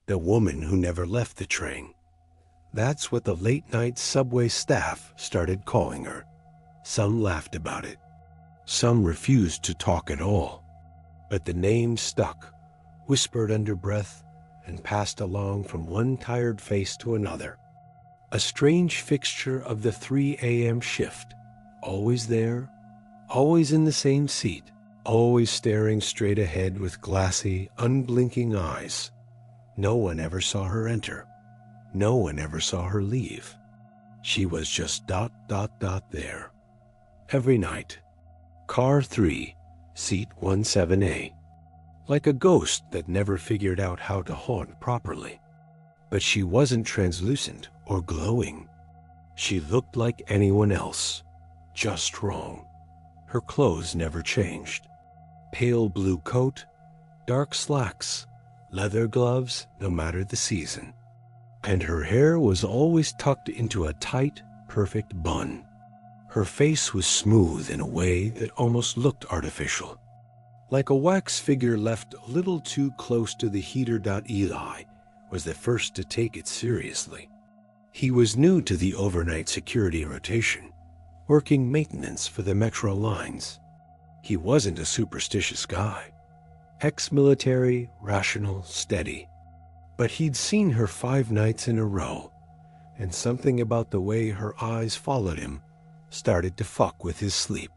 The woman who never left the train. That's what the late-night subway staff started calling her. Some laughed about it. Some refused to talk at all. But the name stuck, whispered under breath, and passed along from one tired face to another. A strange fixture of the 3 a.m. shift. Always there, always in the same seat, always staring straight ahead with glassy, unblinking eyes. No one ever saw her enter. No one ever saw her leave. She was just ... there. Every night. Car 3, seat 17A. Like a ghost that never figured out how to haunt properly. But she wasn't translucent or glowing. She looked like anyone else. Just wrong. Her clothes never changed. Pale blue coat, dark slacks, leather gloves no matter the season. And her hair was always tucked into a tight, perfect bun. Her face was smooth in a way that almost looked artificial. Like a wax figure left a little too close to the heater. Eli was the first to take it seriously. He was new to the overnight security rotation, working maintenance for the metro lines. He wasn't a superstitious guy. Ex-military, rational, steady. But he'd seen her 5 nights in a row, and something about the way her eyes followed him started to fuck with his sleep.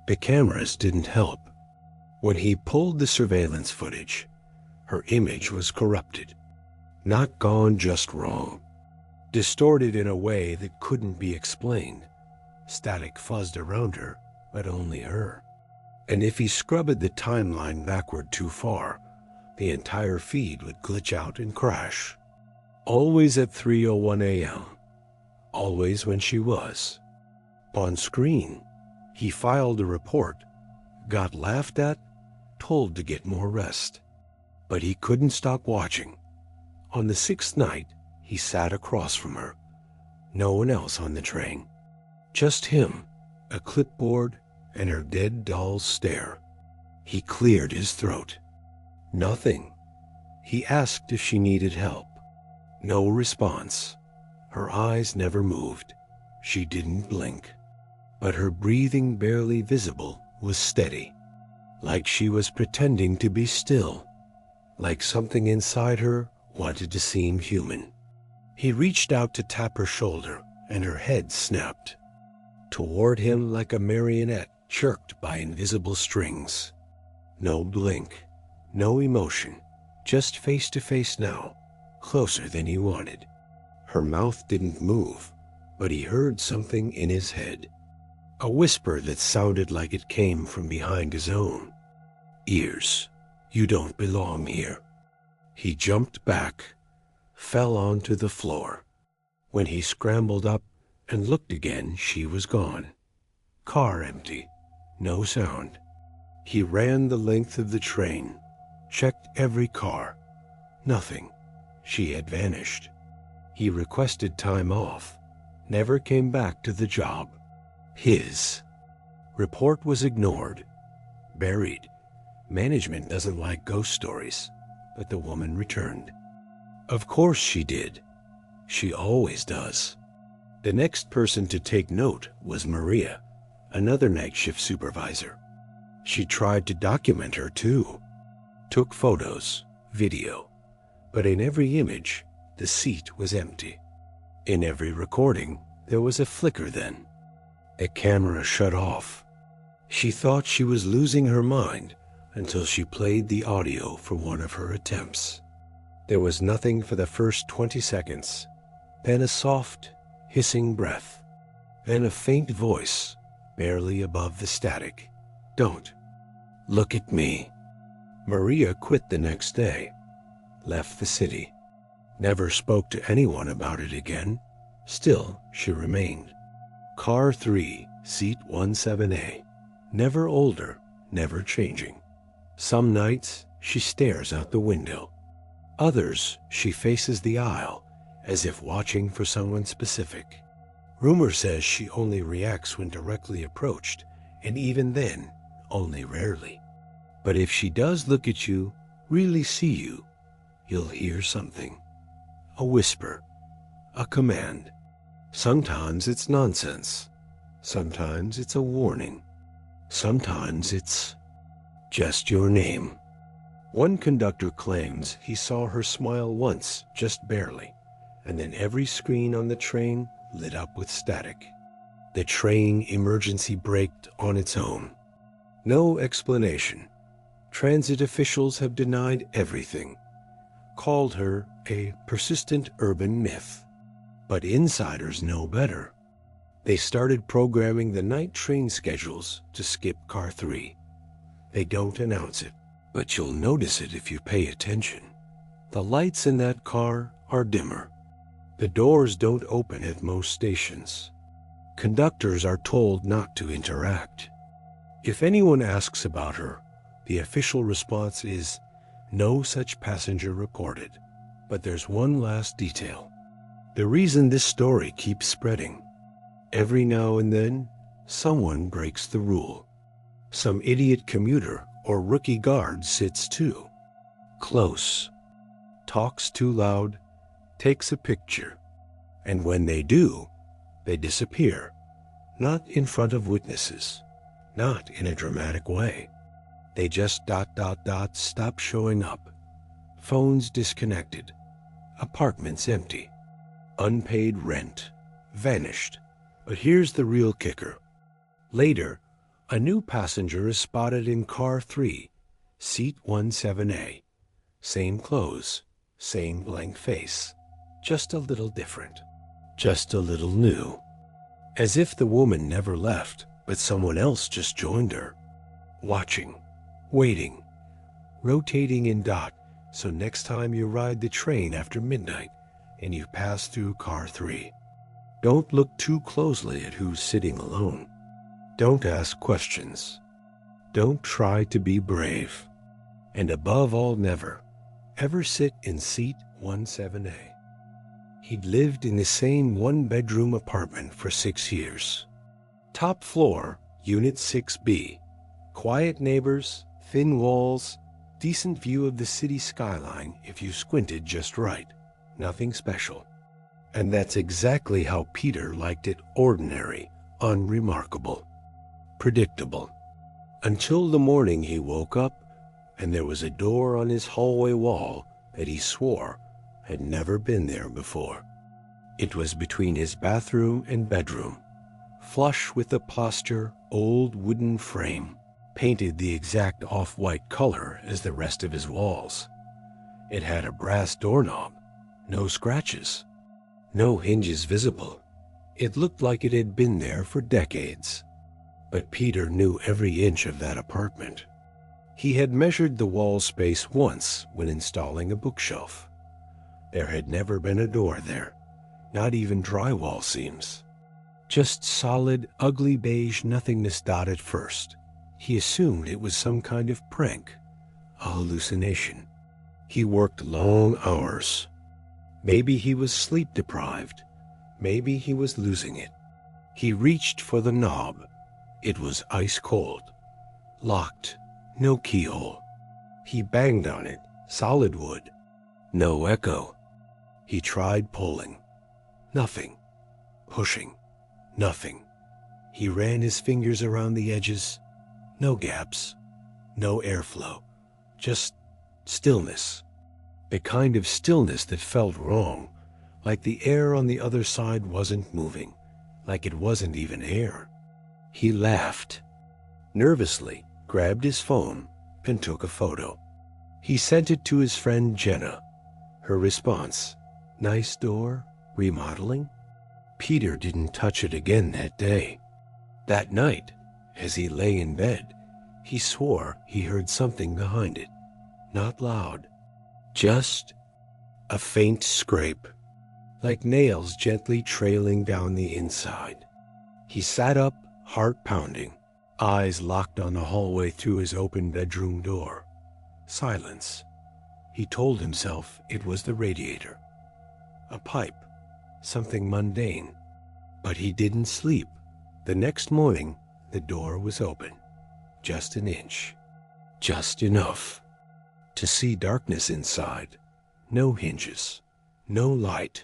The cameras didn't help. When he pulled the surveillance footage, her image was corrupted. Not gone, just wrong. Distorted in a way that couldn't be explained. Static fuzzed around her, but only her. And if he scrubbed the timeline backward too far, the entire feed would glitch out and crash. Always at 3:01 a.m. Always when she was. On screen, he filed a report, got laughed at, told to get more rest. But he couldn't stop watching. On the 6th night, he sat across from her. No one else on the train. Just him, a clipboard, and her dead doll's stare. He cleared his throat. Nothing. He asked if she needed help. No response. Her eyes never moved. She didn't blink. But her breathing, barely visible, was steady. Like she was pretending to be still. Like something inside her wanted to seem human. He reached out to tap her shoulder, and her head snapped. Toward him like a marionette jerked by invisible strings. No blink, no emotion, just face to face now, closer than he wanted. Her mouth didn't move, but he heard something in his head. A whisper that sounded like it came from behind his own. Ears, you don't belong here. He jumped back, fell onto the floor. When he scrambled up and looked again, she was gone. Car empty, no sound. He ran the length of the train, checked every car. Nothing. She had vanished. He requested time off, never came back to the job. His report was ignored, buried. Management doesn't like ghost stories, but the woman returned. Of course she did. She always does. The next person to take note was Maria, another night shift supervisor. She tried to document her too. Took photos, video, but in every image, the seat was empty. In every recording, there was a flicker then. A camera shut off. She thought she was losing her mind until she played the audio for one of her attempts. There was nothing for the first 20 seconds, then a soft, hissing breath, then a faint voice, barely above the static. Don't. Look at me. Maria quit the next day, left the city, never spoke to anyone about it again. Still, she remained. Car 3, seat 17A. Never older, never changing. Some nights, she stares out the window. Others, she faces the aisle, as if watching for someone specific. Rumor says she only reacts when directly approached, and even then, only rarely. But if she does look at you, really see you, you'll hear something. A whisper, a command. Sometimes it's nonsense. Sometimes it's a warning. Sometimes it's just your name. One conductor claims he saw her smile once, just barely, and then every screen on the train lit up with static. The train emergency braked on its own. No explanation. Transit officials have denied everything, called her a persistent urban myth. But insiders know better. They started programming the night train schedules to skip car 3. They don't announce it, but you'll notice it if you pay attention. The lights in that car are dimmer. The doors don't open at most stations. Conductors are told not to interact. If anyone asks about her, the official response is, no such passenger reported. But there's one last detail. The reason this story keeps spreading. Every now and then, someone breaks the rule. Some idiot commuter or rookie guard sits too close, talks too loud, takes a picture, and when they do, they disappear. Not in front of witnesses, not in a dramatic way. They just ... stop showing up. Phones disconnected, apartments empty, unpaid rent, vanished. But here's the real kicker. Later, a new passenger is spotted in car 3, seat 17A. Same clothes, same blank face, just a little different, just a little new. As if the woman never left, but someone else just joined her. Watching, waiting, rotating in dot, so next time you ride the train after midnight and you pass through car 3, don't look too closely at who's sitting alone. Don't ask questions. Don't try to be brave. And above all, never, ever sit in seat 17A. He'd lived in the same one-bedroom apartment for 6 years. Top floor, Unit 6B. Quiet neighbors, thin walls, decent view of the city skyline if you squinted just right. Nothing special. And that's exactly how Peter liked it: ordinary, unremarkable, predictable. Until the morning he woke up and there was a door on his hallway wall that he swore had never been there before. It was between his bathroom and bedroom, flush with the plaster, old wooden frame, painted the exact off-white color as the rest of his walls. It had a brass doorknob, no scratches, no hinges visible. It looked like it had been there for decades. But Peter knew every inch of that apartment. He had measured the wall space once when installing a bookshelf. There had never been a door there, not even drywall seams. Just solid, ugly beige nothingness dot at first. He assumed it was some kind of prank, a hallucination. He worked long hours. Maybe he was sleep deprived. Maybe he was losing it. He reached for the knob. It was ice cold, locked, no keyhole. He banged on it, solid wood, no echo. He tried pulling, nothing. Pushing, nothing. He ran his fingers around the edges, no gaps, no airflow, just stillness. The kind of stillness that felt wrong, like the air on the other side wasn't moving, like it wasn't even air. He laughed, nervously grabbed his phone and took a photo. He sent it to his friend Jenna. Her response, nice door, remodeling? Peter didn't touch it again that day. That night, as he lay in bed, he swore he heard something behind it. Not loud, just a faint scrape, like nails gently trailing down the inside. He sat up, heart pounding, eyes locked on the hallway through his open bedroom door. Silence. He told himself it was the radiator. A pipe, something mundane. But he didn't sleep. The next morning, the door was open. Just an inch. Just enough to see darkness inside, No hinges, no light,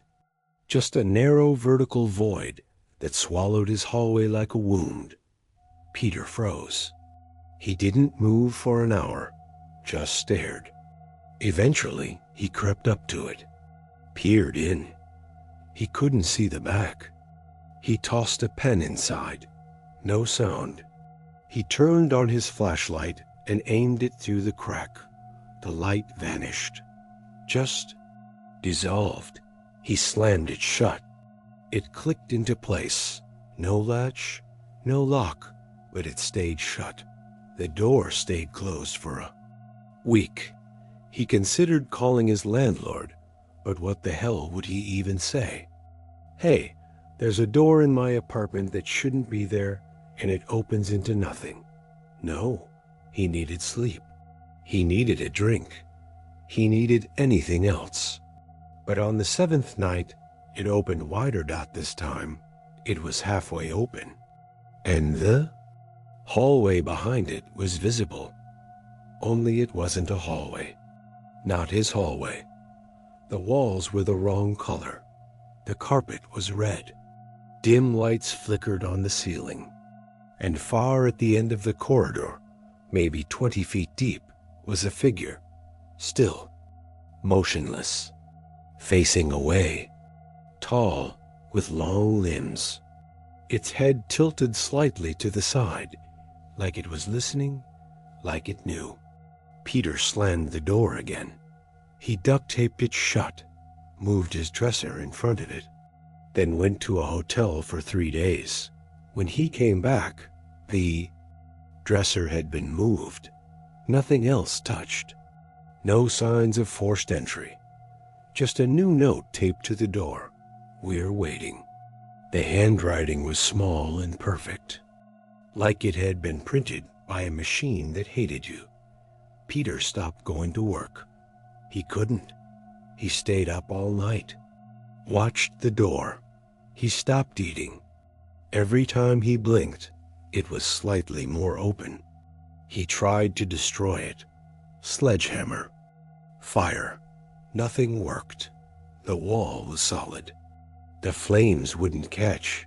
just a narrow vertical void that swallowed his hallway like a wound. Peter froze. He didn't move for an hour, just stared. Eventually, he crept up to it, peered in. He couldn't see the back. He tossed a pen inside. No sound. He turned on his flashlight and aimed it through the crack. The light vanished. Just dissolved. He slammed it shut. It clicked into place. No latch, no lock, but it stayed shut. The door stayed closed for a week. He considered calling his landlord, but what the hell would he even say? Hey, there's a door in my apartment that shouldn't be there, and it opens into nothing. No, he needed sleep. He needed a drink. He needed anything else. But on the 7th night, it opened wider. This time, it was halfway open. And the hallway behind it was visible. Only it wasn't a hallway. Not his hallway. The walls were the wrong color. The carpet was red. Dim lights flickered on the ceiling. And far at the end of the corridor, maybe 20 feet deep, was a figure. Still, motionless, facing away, tall, with long limbs. Its head tilted slightly to the side, like it was listening, like it knew. Peter slammed the door again. He duct-taped it shut, moved his dresser in front of it, then went to a hotel for 3 days. When he came back, the dresser had been moved. Nothing else touched. No signs of forced entry. Just a new note taped to the door. We're waiting. The handwriting was small and perfect, like it had been printed by a machine that hated you. Peter stopped going to work. He couldn't. He stayed up all night, watched the door. He stopped eating. Every time he blinked, it was slightly more open. He tried to destroy it. Sledgehammer. Fire. Nothing worked. The wall was solid. The flames wouldn't catch.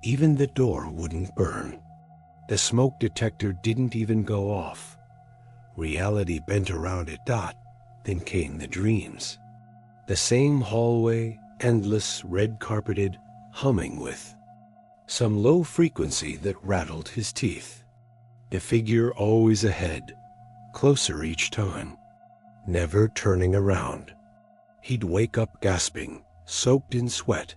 Even the door wouldn't burn. The smoke detector didn't even go off. Reality bent around it. Then came the dreams. The same hallway, endless, red-carpeted, humming with some low frequency that rattled his teeth. The figure always ahead, closer each time, never turning around. He'd wake up gasping, soaked in sweat,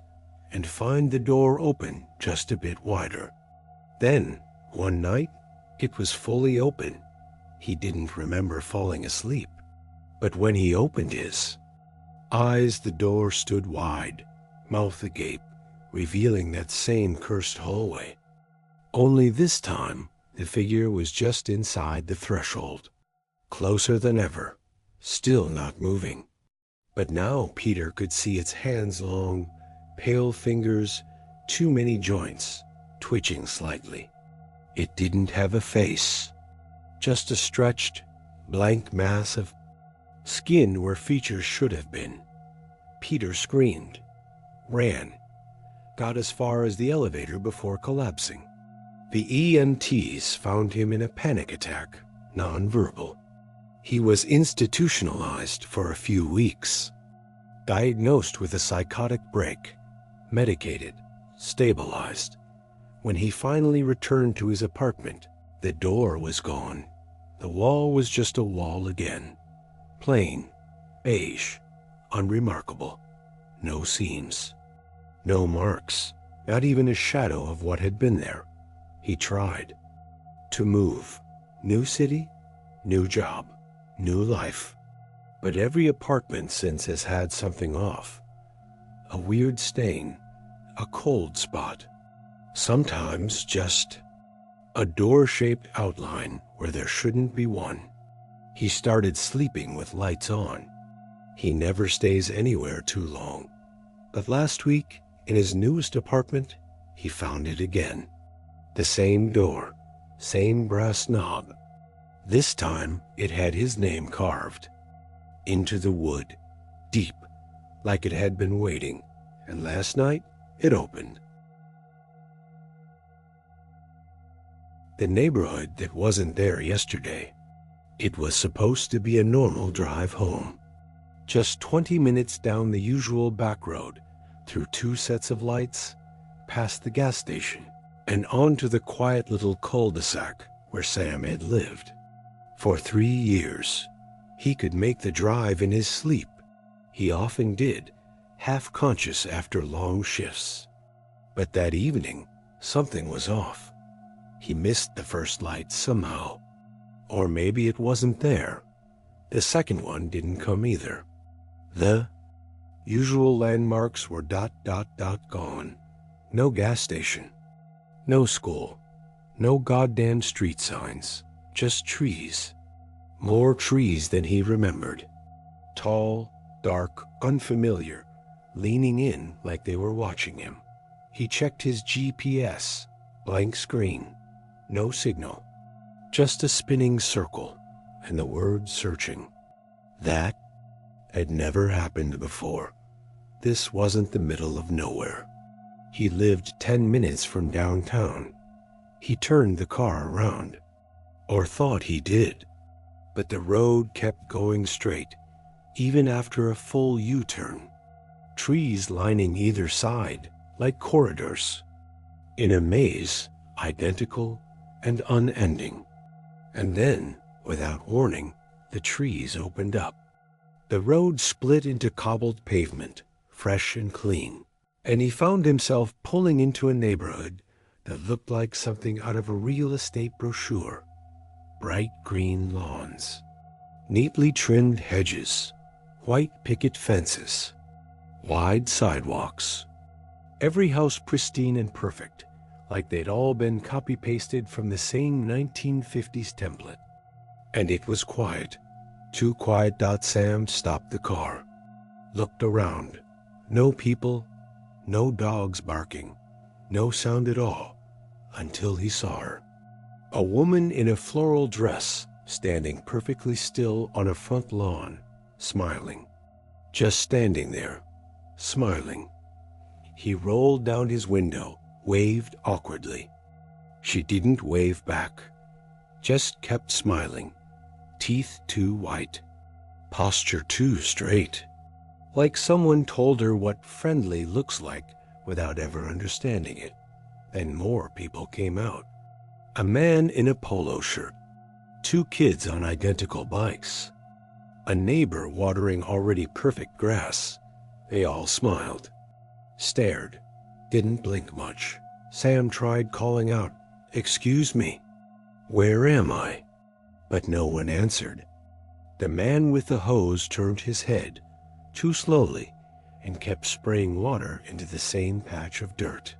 and find the door open just a bit wider. Then, one night, it was fully open. He didn't remember falling asleep. But when he opened his eyes, the door stood wide, mouth agape, revealing that same cursed hallway. Only this time, the figure was just inside the threshold, closer than ever, still not moving. But now Peter could see its hands-long, pale fingers, too many joints, twitching slightly. It didn't have a face, just a stretched, blank mass of skin where features should have been. Peter screamed, ran, got as far as the elevator before collapsing. The EMTs found him in a panic attack, nonverbal. He was institutionalized for a few weeks, diagnosed with a psychotic break, medicated, stabilized. When he finally returned to his apartment, the door was gone. The wall was just a wall again. Plain, beige, unremarkable. No seams. No marks, not even a shadow of what had been there. He tried to move. New city, new job, new life. But every apartment since has had something off. A weird stain, a cold spot. Sometimes just a door-shaped outline where there shouldn't be one. He started sleeping with lights on. He never stays anywhere too long. But last week, in his newest apartment, he found it again. The same door, same brass knob. This time, it had his name carved into the wood. deep, like it had been waiting, and last night it opened. The neighborhood that wasn't there yesterday. It was supposed to be a normal drive home. Just 20 minutes down the usual back road, through 2 sets of lights, past the gas station, and onto the quiet little cul-de-sac where Sam had lived. For 3 years, he could make the drive in his sleep. He often did, half-conscious after long shifts. But that evening, something was off. He missed the first light somehow. Or maybe it wasn't there. The second one didn't come either. The usual landmarks were ... gone. No gas station. No school. No goddamn street signs. Just trees. More trees than he remembered. Tall, dark, unfamiliar, leaning in like they were watching him. He checked his GPS. Blank screen. No signal. Just a spinning circle, and the word searching. That had never happened before. This wasn't the middle of nowhere. He lived 10 minutes from downtown. He turned the car around. Or thought he did. But the road kept going straight, even after a full U-turn. Trees lining either side, like corridors. In a maze, identical and unending. And then, without warning, the trees opened up. The road split into cobbled pavement, fresh and clean, and he found himself pulling into a neighborhood that looked like something out of a real estate brochure. Bright green lawns, neatly trimmed hedges, white picket fences, wide sidewalks. Every house pristine and perfect, like they'd all been copy-pasted from the same 1950s template. And it was quiet. Too quiet. Sam stopped the car, looked around. No people, no dogs barking, no sound at all, until he saw her. A woman in a floral dress, standing perfectly still on a front lawn, smiling. Just standing there, smiling. He rolled down his window, waved awkwardly. She didn't wave back, just kept smiling, teeth too white, posture too straight, like someone told her what friendly looks like without ever understanding it. Then more people came out. A man in a polo shirt, 2 kids on identical bikes, a neighbor watering already perfect grass. They all smiled, stared, didn't blink much. Sam tried calling out, "Excuse me, where am I?" But no one answered. The man with the hose turned his head, too slowly, and kept spraying water into the same patch of dirt.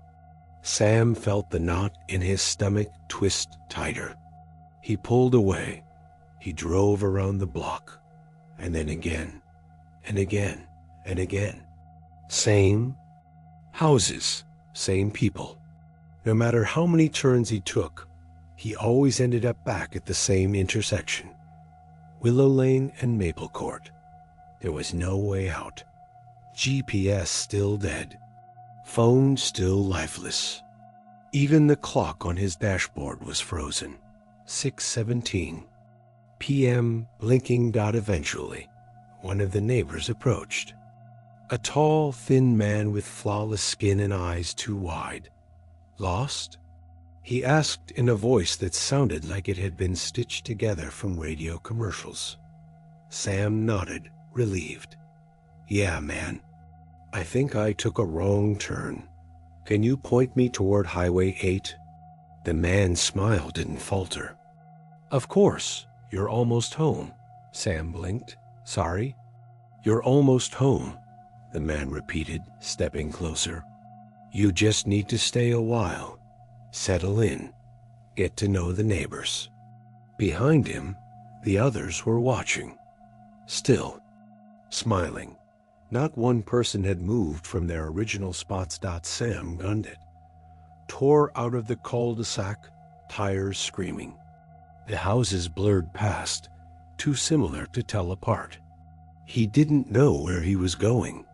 Sam felt the knot in his stomach twist tighter. He pulled away. He drove around the block, and then again, and again, and again. Same houses, same people. No matter how many turns he took, he always ended up back at the same intersection. Willow Lane and Maple Court. There was no way out. GPS still dead. Phone still lifeless. Even the clock on his dashboard was frozen. 6:17 p.m. blinking. Eventually, one of the neighbors approached. A tall, thin man with flawless skin and eyes too wide. Lost? He asked in a voice that sounded like it had been stitched together from radio commercials. Sam nodded, relieved. "Yeah, man. I think I took a wrong turn. Can you point me toward Highway 8? The man's smile didn't falter. "Of course. You're almost home." Sam blinked. "Sorry?" "You're almost home," the man repeated, stepping closer. "You just need to stay a while. Settle in. Get to know the neighbors." Behind him, the others were watching. Still, smiling. Not one person had moved from their original spots. Sam gunned it. Tore out of the cul-de-sac, tires screaming. The houses blurred past, too similar to tell apart. He didn't know where he was going,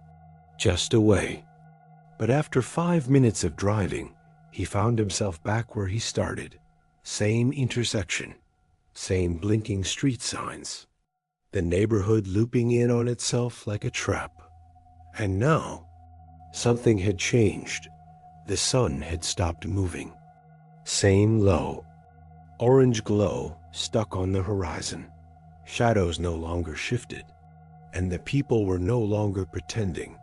just away. But after 5 minutes of driving, he found himself back where he started. Same intersection, same blinking street signs, the neighborhood looping in on itself like a trap. And now, something had changed. The sun had stopped moving. Same low, orange glow stuck on the horizon. Shadows no longer shifted, and the people were no longer pretending.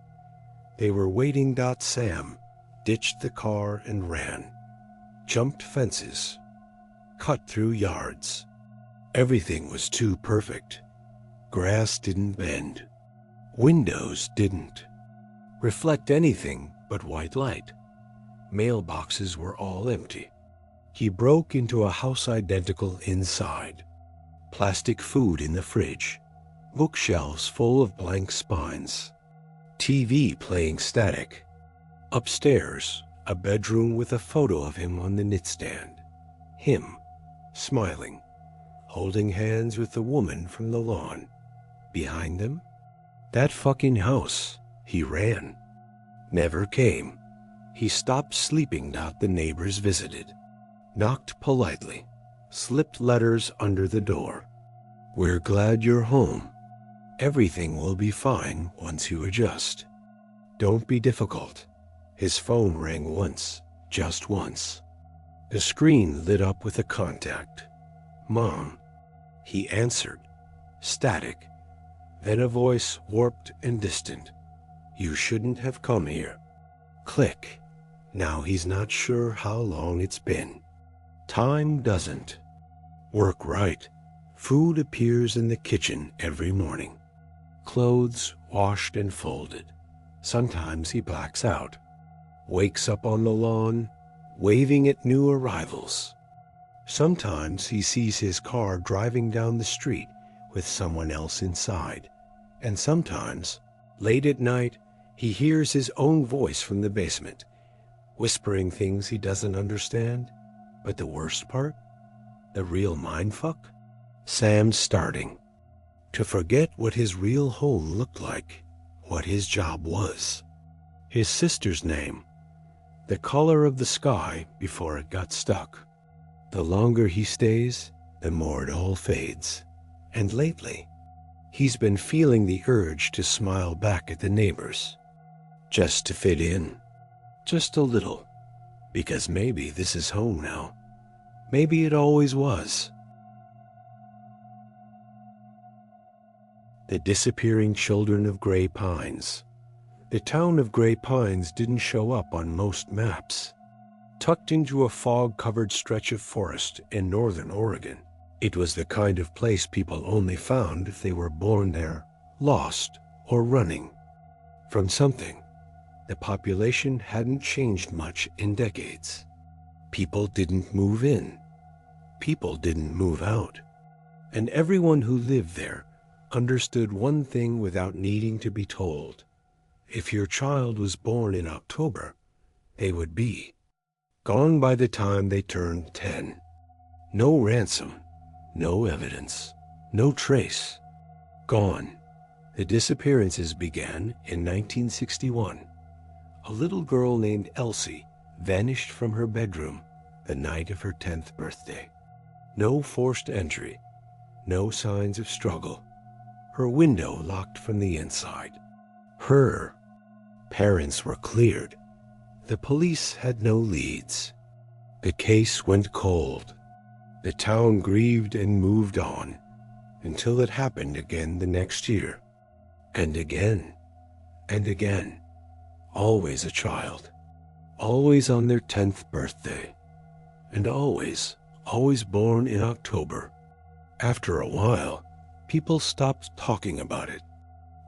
They were waiting. Sam ditched the car and ran, jumped fences, cut through yards. Everything was too perfect. Grass didn't bend. Windows didn't reflect anything but white light. Mailboxes were all empty. He broke into a house identical inside. Plastic food in the fridge, bookshelves full of blank spines, TV playing static. Upstairs, a bedroom with a photo of him on the nightstand. Him, smiling, holding hands with the woman from the lawn. Behind him, that fucking house. He ran. Never came. He stopped sleeping. The neighbors visited, knocked politely, slipped letters under the door. We're glad you're home. Everything will be fine once you adjust. Don't be difficult. His phone rang once, just once. The screen lit up with a contact. Mom. He answered, static. Then a voice warped and distant. You shouldn't have come here. Click. Now he's not sure how long it's been. Time doesn't work right. Food appears in the kitchen every morning. Clothes washed and folded. Sometimes he blacks out. Wakes up on the lawn, waving at new arrivals. Sometimes he sees his car driving down the street with someone else inside. And sometimes, late at night, he hears his own voice from the basement, whispering things he doesn't understand. But the worst part? The real mindfuck? Sam's starting to forget what his real home looked like, what his job was, his sister's name, the color of the sky before it got stuck. The longer he stays, the more it all fades. And lately, he's been feeling the urge to smile back at the neighbors, just to fit in, just a little, because maybe this is home now. Maybe it always was. The disappearing children of Gray Pines. The town of Gray Pines didn't show up on most maps. Tucked into a fog-covered stretch of forest in northern Oregon, it was the kind of place people only found if they were born there, lost, or running from something. The population hadn't changed much in decades. People didn't move in. People didn't move out. And everyone who lived there understood one thing without needing to be told. If your child was born in October, they would be gone by the time they turned 10. No ransom, no evidence, no trace. Gone. The disappearances began in 1961. A little girl named Elsie vanished from her bedroom the night of her 10th birthday. No forced entry, no signs of struggle. Her window locked from the inside. Her parents were cleared. The police had no leads. The case went cold. The town grieved and moved on until it happened again the next year. And again, and again. Always a child. Always on their 10th birthday. And always born in October. After a while, people stopped talking about it.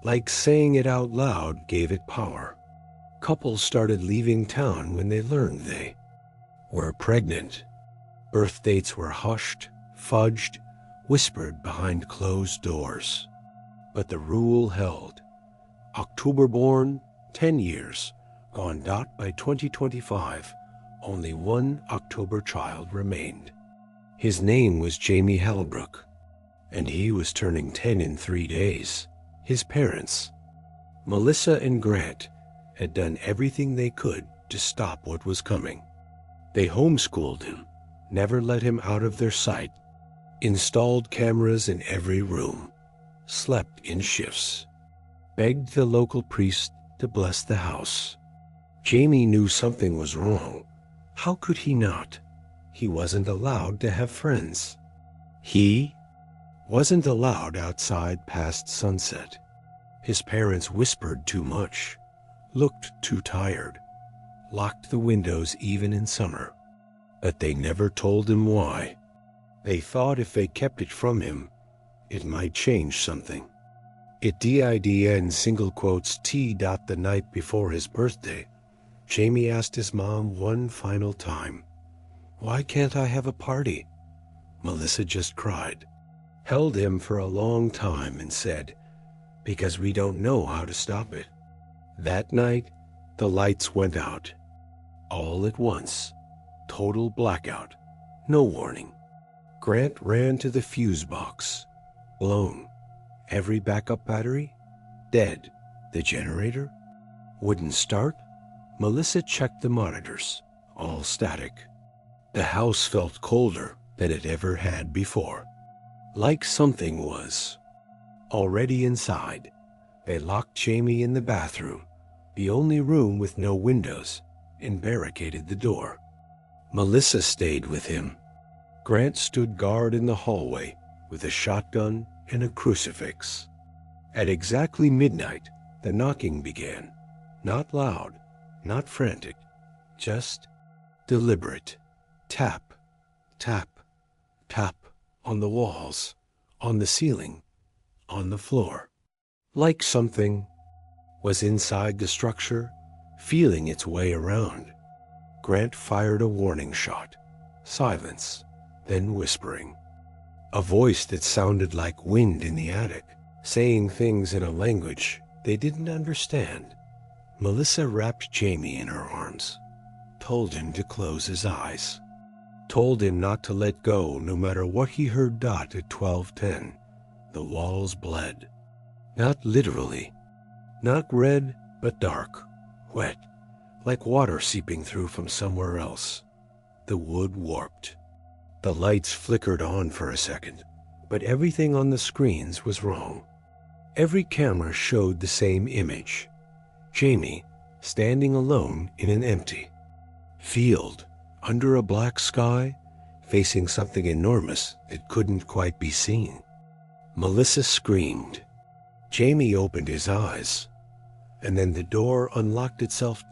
Like saying it out loud gave it power. Couples started leaving town when they learned they were pregnant. Birth dates were hushed, fudged, whispered behind closed doors. But the rule held. October born, 10 years, gone. By 2025, only one October child remained. His name was Jamie Halbrook, and he was turning 10 in 3 days. His parents, Melissa and Grant, had done everything they could to stop what was coming. They homeschooled him, never let him out of their sight, installed cameras in every room, slept in shifts, begged the local priest to bless the house. Jamie knew something was wrong. How could he not? He wasn't allowed to have friends. He wasn't allowed outside past sunset. His parents whispered too much, looked too tired, locked the windows even in summer. But they never told him why. They thought if they kept it from him, it might change something. It did in single quotes T. The night before his birthday, Jamie asked his mom one final time, "Why can't I have a party?" Melissa just cried, held him for a long time and said, "Because we don't know how to stop it." That night, the lights went out. All at once. Total blackout. No warning. Grant ran to the fuse box. Blown. Every backup battery? Dead. The generator? Wouldn't start? Melissa checked the monitors. All static. The house felt colder than it ever had before. Like something was already inside. They locked Jamie in the bathroom, the only room with no windows, and barricaded the door. Melissa stayed with him. Grant stood guard in the hallway with a shotgun and a crucifix. At exactly midnight, the knocking began. Not loud, not frantic, just deliberate. Tap, tap, tap on the walls, on the ceiling, on the floor. Like something was inside the structure, feeling its way around. Grant fired a warning shot. Silence, then whispering. A voice that sounded like wind in the attic, saying things in a language they didn't understand. Melissa wrapped Jamie in her arms, told him to close his eyes, told him not to let go no matter what he heard. At 12:10, the walls bled. Not literally, not red, but dark, wet, like water seeping through from somewhere else. The wood warped. The lights flickered on for a second, but everything on the screens was wrong. Every camera showed the same image. Jamie standing alone in an empty field, under a black sky, facing something enormous that couldn't quite be seen. Melissa screamed. Jamie opened his eyes, and then the door unlocked itself.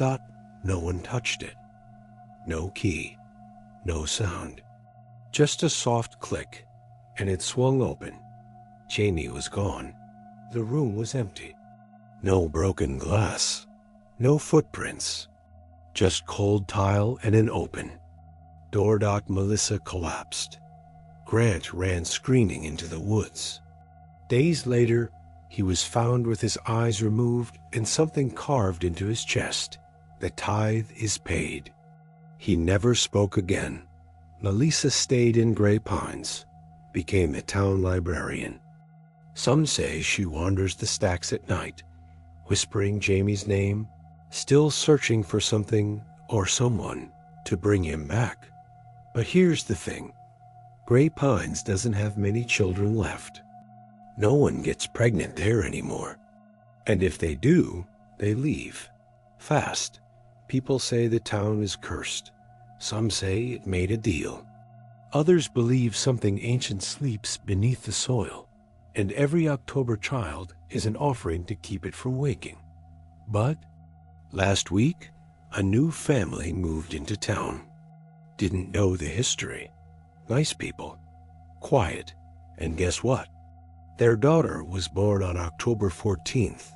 No one touched it. No key, no sound. Just a soft click, and it swung open. Jamie was gone. The room was empty. No broken glass, no footprints, just cold tile and an open door. Melissa collapsed. Grant ran screaming into the woods. Days later, he was found with his eyes removed and something carved into his chest. The tithe is paid. He never spoke again. Melissa stayed in Gray Pines, became a town librarian. Some say she wanders the stacks at night, whispering Jamie's name, still searching for something or someone to bring him back. But here's the thing. Gray Pines doesn't have many children left. No one gets pregnant there anymore. And if they do, they leave. Fast. People say the town is cursed. Some say it made a deal. Others believe something ancient sleeps beneath the soil, and every October child is an offering to keep it from waking. But last week, a new family moved into town. Didn't know the history. Nice people. Quiet. And guess what? Their daughter was born on October 14th.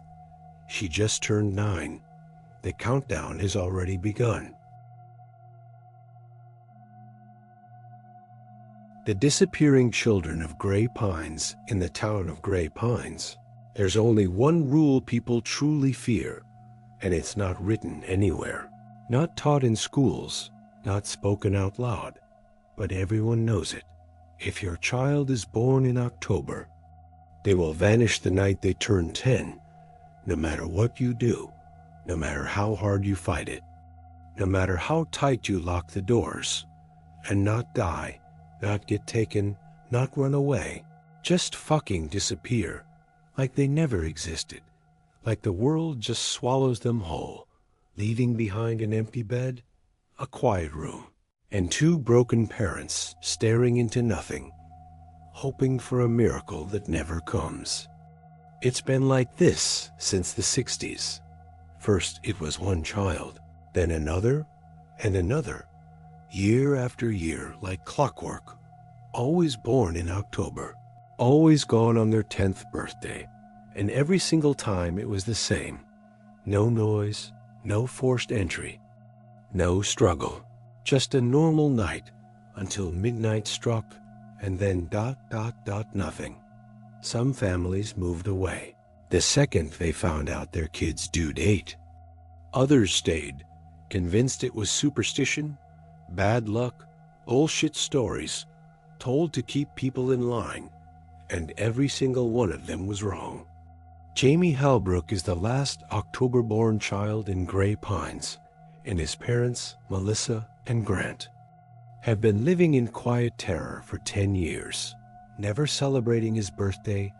She just turned 9. The countdown has already begun. The disappearing children of Gray Pines in the town of Gray Pines. There's only one rule people truly fear, and it's not written anywhere. Not taught in schools, not spoken out loud, but everyone knows it. If your child is born in October, They will vanish the night they turn 10, no matter what you do, no matter how hard you fight it, no matter how tight you lock the doors, and not die, not get taken, not run away, just fucking disappear, like they never existed, like the world just swallows them whole, leaving behind an empty bed, a quiet room, and two broken parents staring into nothing, hoping for a miracle that never comes. It's been like this since the 60s. First it was one child, then another and another, year after year like clockwork, always born in October, always gone on their 10th birthday, and every single time it was the same. No noise, no forced entry, no struggle, just a normal night until midnight struck, and then ... nothing. Some families moved away the second they found out their kid's due date. Others stayed, convinced it was superstition, bad luck, bullshit stories told to keep people in line, and every single one of them was wrong. Jamie Halbrook is the last October-born child in Grey Pines, and his parents, Melissa and Grant, have been living in quiet terror for 10 years, never celebrating his birthday,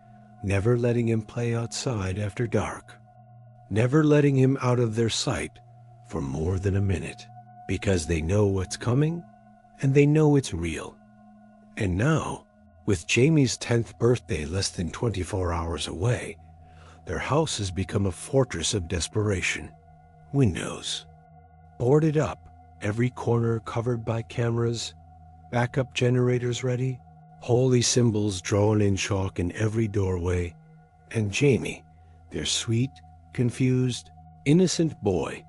never letting him play outside after dark, never letting him out of their sight for more than a minute, because they know what's coming and they know it's real. And now, with Jamie's 10th birthday less than 24 hours away, their house has become a fortress of desperation. Windows boarded up, every corner covered by cameras, backup generators ready, holy symbols drawn in chalk in every doorway, and Jamie, their sweet, confused, innocent boy,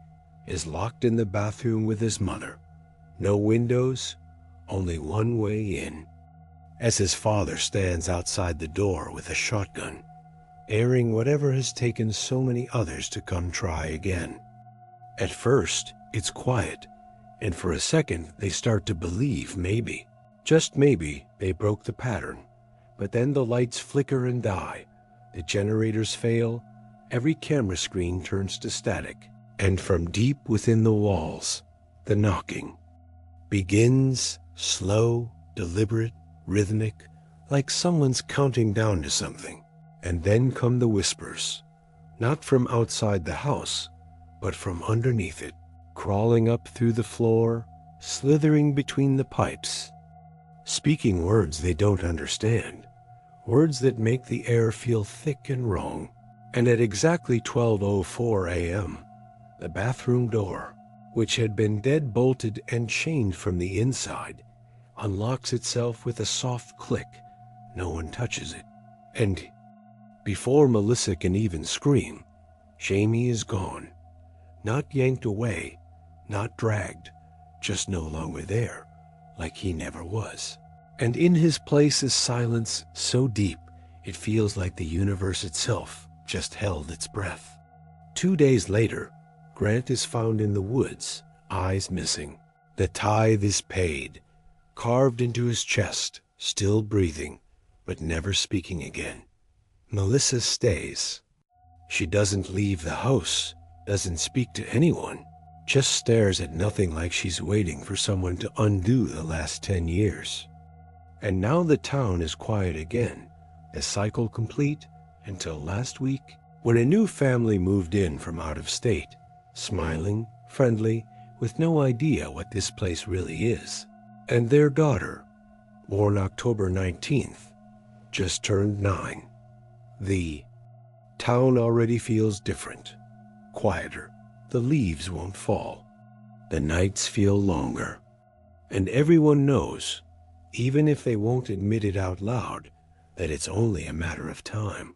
is locked in the bathroom with his mother. No windows, only one way in. As his father stands outside the door with a shotgun, airing whatever has taken so many others to come try again. At first, it's quiet, and for a second they start to believe maybe, just maybe, they broke the pattern. But then the lights flicker and die, the generators fail, every camera screen turns to static, and from deep within the walls, the knocking begins, slow, deliberate, rhythmic, like someone's counting down to something. And then come the whispers, not from outside the house, but from underneath it, crawling up through the floor, slithering between the pipes, speaking words they don't understand, words that make the air feel thick and wrong. And at exactly 12:04 a.m., the bathroom door, which had been dead-bolted and chained from the inside, unlocks itself with a soft click. No one touches it. And before Melissa can even scream, Jamie is gone. Not yanked away, not dragged, just no longer there, like he never was. And in his place is silence so deep, it feels like the universe itself just held its breath. 2 days later, Grant is found in the woods, eyes missing. The tithe is paid, carved into his chest, still breathing, but never speaking again. Melissa stays. She doesn't leave the house, doesn't speak to anyone, just stares at nothing like she's waiting for someone to undo the last 10 years. And now the town is quiet again, a cycle complete until last week when a new family moved in from out of state, smiling, friendly, with no idea what this place really is. And their daughter, born October 19th, just turned 9. The town already feels different, quieter. The leaves won't fall. The nights feel longer. And everyone knows, even if they won't admit it out loud, that it's only a matter of time.